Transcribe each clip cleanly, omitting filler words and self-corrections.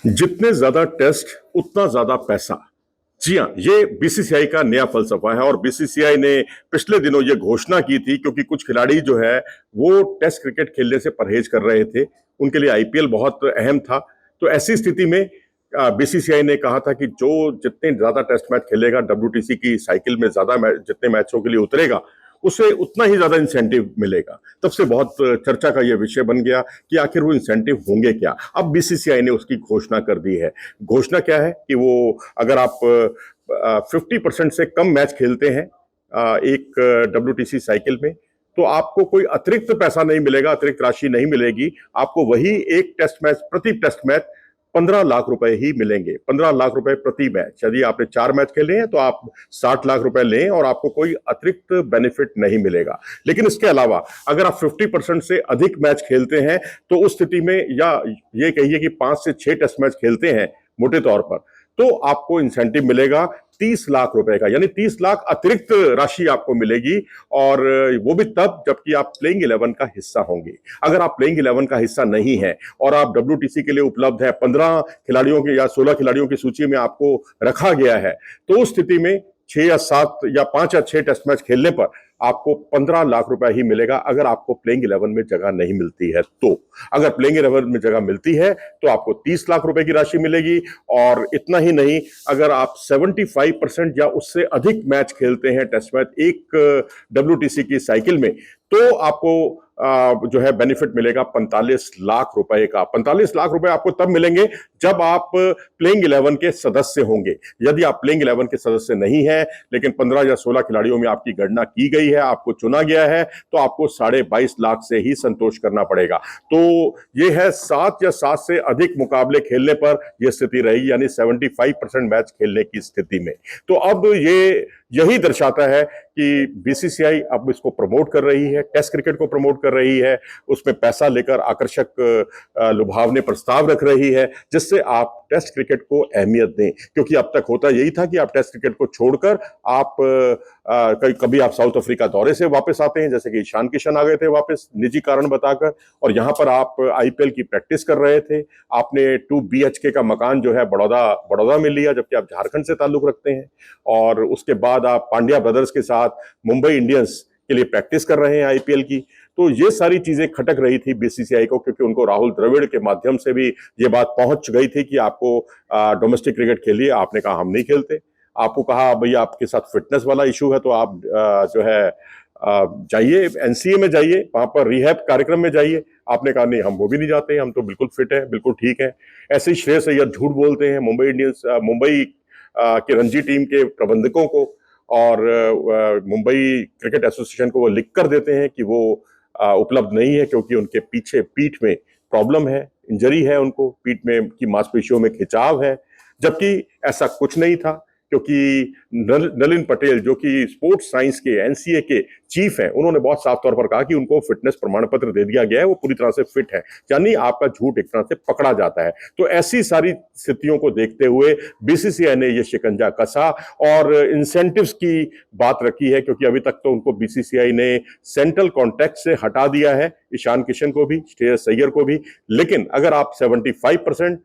जितने ज्यादा टेस्ट उतना ज्यादा पैसा। जी हाँ, ये बीसीसीआई का नया फलसफा है और बीसीसीआई ने पिछले दिनों ये घोषणा की थी क्योंकि कुछ खिलाड़ी जो है वो टेस्ट क्रिकेट खेलने से परहेज कर रहे थे। उनके लिए आईपीएल बहुत अहम था। तो ऐसी स्थिति में बीसीसीआई ने कहा था कि जो जितने ज्यादा टेस्ट मैच खेलेगा, डब्ल्यूटीसी की साइकिल में ज्यादा जितने मैचों के लिए उतरेगा, उसे उतना ही ज्यादा इंसेंटिव मिलेगा। तब से बहुत चर्चा का यह विषय बन गया कि आखिर वो इंसेंटिव होंगे क्या। अब बीसीसीआई ने उसकी घोषणा कर दी है। घोषणा क्या है कि वो अगर आप 50% से कम मैच खेलते हैं एक डब्ल्यूटीसी साइकिल में, तो आपको कोई अतिरिक्त पैसा नहीं मिलेगा, अतिरिक्त राशि नहीं मिलेगी। आपको वही एक टेस्ट मैच, प्रति टेस्ट मैच 15 लाख रुपए ही मिलेंगे। 15 लाख रुपए प्रति मैच। यदि आपने 4 मैच खेले हैं तो आप 60 लाख रुपए लें और आपको कोई अतिरिक्त बेनिफिट नहीं मिलेगा। लेकिन इसके अलावा अगर आप 50% से अधिक मैच खेलते हैं तो उस स्थिति में, या ये कहिए कि 5 से 6 टेस्ट मैच खेलते हैं मोटे तौर पर, तो आपको इंसेंटिव मिलेगा 30 लाख रुपए का, यानी 30 लाख अतिरिक्त राशि आपको मिलेगी। और वो भी तब जबकि आप प्लेइंग 11 का हिस्सा होंगे। अगर आप प्लेइंग 11 का हिस्सा नहीं है और आप डब्ल्यूटीसी के लिए उपलब्ध है, 15 खिलाड़ियों की या 16 खिलाड़ियों की सूची में आपको रखा गया है, तो उस स्थिति में 6 या 7 या 5 या 6 टेस्ट मैच खेलने पर आपको 15 लाख रुपए ही मिलेगा। अगर आपको प्लेइंग 11 में जगह नहीं मिलती है तो, अगर प्लेइंग 11 में जगह मिलती है तो आपको 30 लाख रुपए की राशि मिलेगी। और इतना ही नहीं, अगर आप 75% या उससे अधिक मैच खेलते हैं, टेस्ट मैच, एक डब्ल्यूटीसी की साइकिल में, तो आपको जो है बेनिफिट मिलेगा 45 लाख रुपए का। 45 लाख रुपए आपको तब मिलेंगे जब आप प्लेइंग 11 के सदस्य होंगे। यदि आप प्लेइंग 11 के सदस्य नहीं है, लेकिन 15 या 16 खिलाड़ियों में आपकी गणना की गई है, आपको चुना गया है, तो आपको 22.5 लाख से ही संतोष करना पड़ेगा। तो ये है 7 या 7 से अधिक मुकाबले खेलने पर यह स्थिति रहेगी, यानी 75% मैच खेलने की स्थिति में। तो अब ये यही दर्शाता है कि बीसीसीआई अब इसको प्रमोट कर रही है, टेस्ट क्रिकेट को प्रमोट कर रही है, उसमें पैसा लेकर आकर्षक लुभावने प्रस्ताव रख रही है, जिससे आप टेस्ट क्रिकेट को अहमियत दें। क्योंकि अब तक होता यही था कि आप टेस्ट क्रिकेट को छोड़कर आप कभी आप साउथ अफ्रीका दौरे से वापस आते हैं, जैसे कि ईशान किशन आ गए थे वापस निजी कारण बताकर, और यहां पर आप आईपीएल की प्रैक्टिस कर रहे थे। आपने 2 BHK का मकान जो है बड़ौदा में लिया, जबकि आप झारखंड से ताल्लुक रखते हैं। और उसके बाद आप पांड्या ब्रदर्स के साथ मुंबई इंडियंस के लिए प्रैक्टिस कर रहे हैं आईपीएल की। तो ये सारी चीजें खटक रही थी बीसीसीआई को, क्योंकि उनको राहुल द्रविड़ के माध्यम से भी ये बात पहुंच गई थी कि आपको डोमेस्टिक क्रिकेट खेलिए। आपने कहा हम नहीं खेलते। आपको कहा भैया आपके साथ फिटनेस वाला इशू है, तो आप जो है जाइए एनसीए में, जाइए वहां पर रिहैब कार्यक्रम में जाइए। आपने कहा नहीं, हम वो भी नहीं जाते, हम तो बिल्कुल फिट है, बिल्कुल ठीक है। ऐसे ही श्रेयस अय्यर झूठ बोलते हैं मुंबई इंडियंस, मुंबई के रणजी टीम के प्रबंधकों को और मुंबई क्रिकेट एसोसिएशन को वो लिख कर देते हैं कि वो उपलब्ध नहीं है, क्योंकि उनके पीछे पीठ में प्रॉब्लम है, इंजरी है, उनको पीठ में की मांसपेशियों में खिंचाव है। जबकि ऐसा कुछ नहीं था, क्योंकि नलिन पटेल जो कि स्पोर्ट्स साइंस के एनसीए के चीफ हैं, उन्होंने बहुत साफ तौर पर कहा कि उनको फिटनेस प्रमाण पत्र दे दिया गया है, वो पूरी तरह से फिट है। यानी आपका झूठ एक तरह से पकड़ा जाता है। तो ऐसी सारी स्थितियों को देखते हुए बीसीसीआई ने ये शिकंजा कसा और इंसेंटिव्स की बात रखी है, क्योंकि अभी तक तो उनको बीसीसीआई ने सेंट्रल कॉन्ट्रैक्ट से हटा दिया है, ईशान किशन को भी, श्रेयस अय्यर को भी। लेकिन अगर आप 75%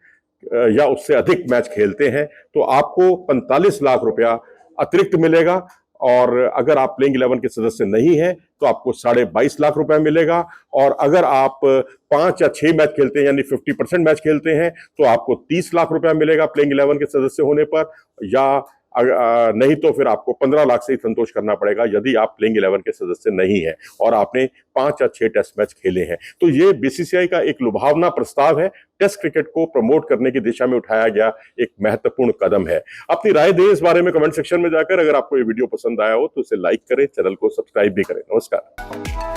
या उससे अधिक मैच खेलते हैं तो आपको 45 लाख रुपया अतिरिक्त मिलेगा। और अगर आप प्लेइंग 11 के सदस्य नहीं हैं तो आपको 22.5 लाख रुपया मिलेगा। और अगर आप 5 या 6 मैच खेलते हैं, यानी 50% मैच खेलते हैं, तो आपको 30 लाख रुपया मिलेगा प्लेइंग 11 के सदस्य होने पर। या नहीं तो फिर आपको 15 लाख से ही संतोष करना पड़ेगा, यदि आप प्लेइंग 11 के सदस्य नहीं है और आपने 5 या 6 टेस्ट मैच खेले हैं। तो ये बीसीसीआई का एक लुभावना प्रस्ताव है, टेस्ट क्रिकेट को प्रमोट करने की दिशा में उठाया गया एक महत्वपूर्ण कदम है। अपनी राय दें इस बारे में कमेंट सेक्शन में जाकर। अगर आपको ये वीडियो पसंद आया हो तो इसे लाइक करें, चैनल को सब्सक्राइब भी करें। नमस्कार।